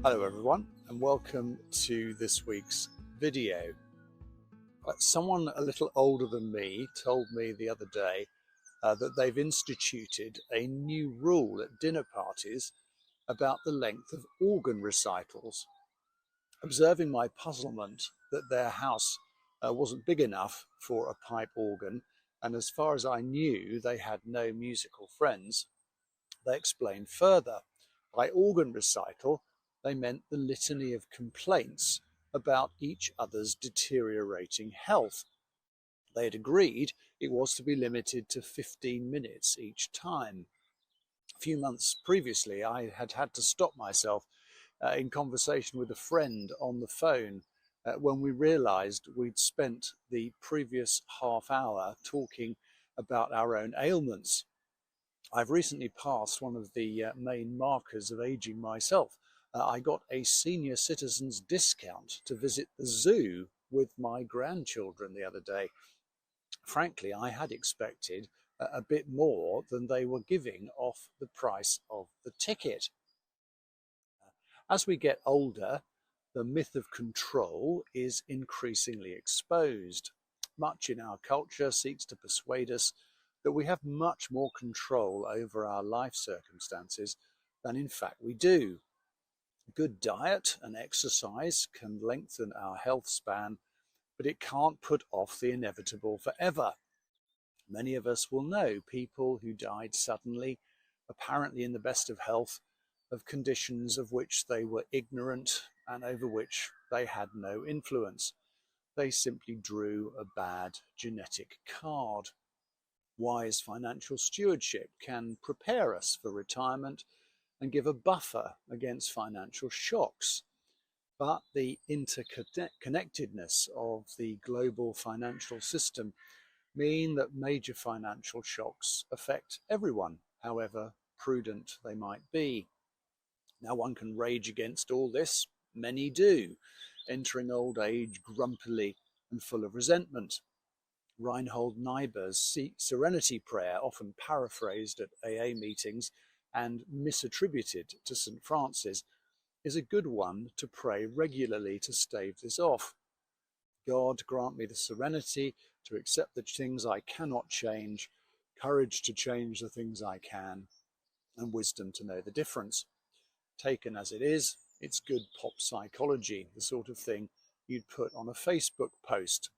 Hello everyone and welcome to this week's video. Someone a little older than me told me the other day that they've instituted a new rule at dinner parties about the length of organ recitals. Observing my puzzlement that their house wasn't big enough for a pipe organ, and as far as I knew they had no musical friends, they explained further. By organ recital, they meant the litany of complaints about each other's deteriorating health. They had agreed it was to be limited to 15 minutes each time. A few months previously, I had had to stop myself in conversation with a friend on the phone when we realised we'd spent the previous half hour talking about our own ailments. I've recently passed one of the main markers of aging myself. I got a senior citizens discount to visit the zoo with my grandchildren the other day. Frankly, I had expected a bit more than they were giving off the price of the ticket. As we get older, the myth of control is increasingly exposed. Much in our culture seeks to persuade us that we have much more control over our life circumstances than in fact we do. Good diet and exercise can lengthen our health span, but it can't put off the inevitable forever. Many of us will know people who died suddenly, apparently in the best of health, of conditions of which they were ignorant and over which they had no influence. They simply drew a bad genetic card. Wise financial stewardship can prepare us for retirement and give a buffer against financial shocks. But the interconnectedness of the global financial system mean that major financial shocks affect everyone, however prudent they might be. Now, one can rage against all this. Many do, entering old age grumpily and full of resentment. Reinhold Niebuhr's serenity prayer, often paraphrased at AA meetings and misattributed to St. Francis, is a good one to pray regularly to stave this off. God, grant me the serenity to accept the things I cannot change, courage to change the things I can, and wisdom to know the difference. Taken as it is, it's good pop psychology, the sort of thing you'd put on a Facebook post.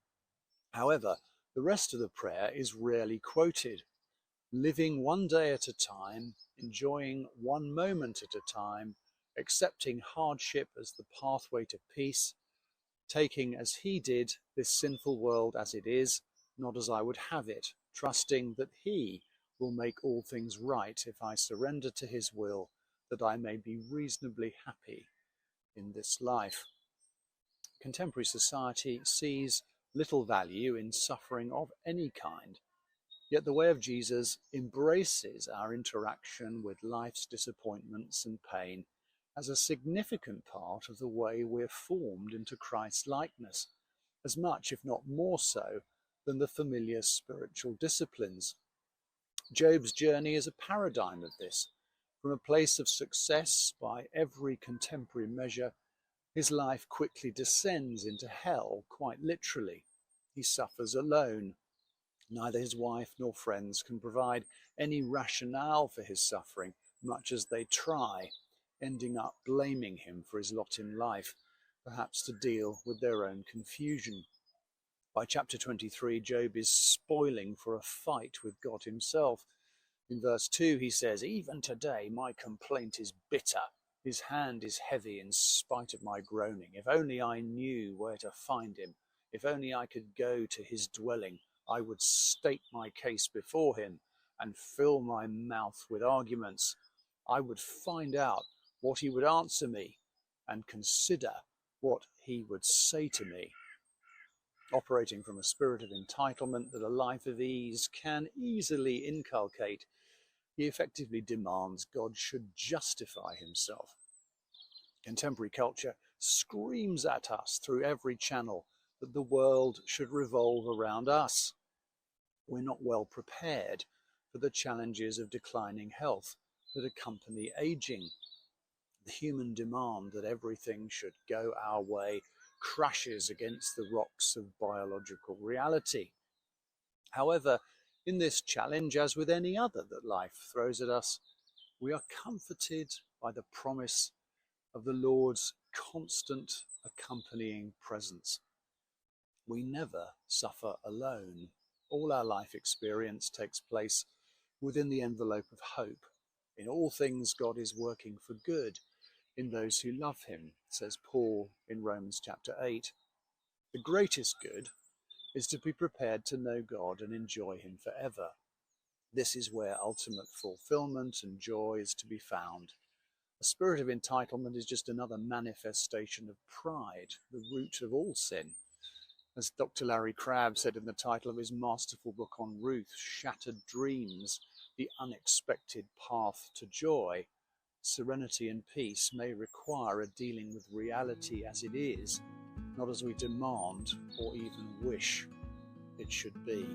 However, the rest of the prayer is rarely quoted. Living one day at a time, enjoying one moment at a time, accepting hardship as the pathway to peace, taking as he did this sinful world as it is, not as I would have it, trusting that he will make all things right if I surrender to his will, that I may be reasonably happy in this life. Contemporary society sees little value in suffering of any kind, yet the way of Jesus embraces our interaction with life's disappointments and pain as a significant part of the way we're formed into Christ's likeness, as much, if not more so, than the familiar spiritual disciplines. Job's journey is a paradigm of this. From a place of success by every contemporary measure, his life quickly descends into hell, quite literally. He suffers alone. Neither his wife nor friends can provide any rationale for his suffering, much as they try, ending up blaming him for his lot in life, perhaps to deal with their own confusion. By chapter 23, Job is spoiling for a fight with God himself. In verse 2 he says, "Even today my complaint is bitter. His hand is heavy in spite of my groaning. If only I knew where to find him. If only I could go to his dwelling, I would state my case before him and fill my mouth with arguments. I would find out what he would answer me and consider what he would say to me." Operating from a spirit of entitlement that a life of ease can easily inculcate, he effectively demands God should justify himself. Contemporary culture screams at us through every channel that the world should revolve around us. We're not well prepared for the challenges of declining health that accompany aging. The human demand that everything should go our way crashes against the rocks of biological reality. However, in this challenge, as with any other that life throws at us, we are comforted by the promise of the Lord's constant accompanying presence. We never suffer alone. All our life experience takes place within the envelope of hope. In all things, God is working for good in those who love him, says Paul in Romans chapter 8. The greatest good is to be prepared to know God and enjoy him forever. This is where ultimate fulfillment and joy is to be found. A spirit of entitlement is just another manifestation of pride, the root of all sin. As Dr. Larry Crabb said in the title of his masterful book on Ruth, Shattered Dreams, the Unexpected Path to Joy, serenity and peace may require a dealing with reality as it is, not as we demand or even wish it should be.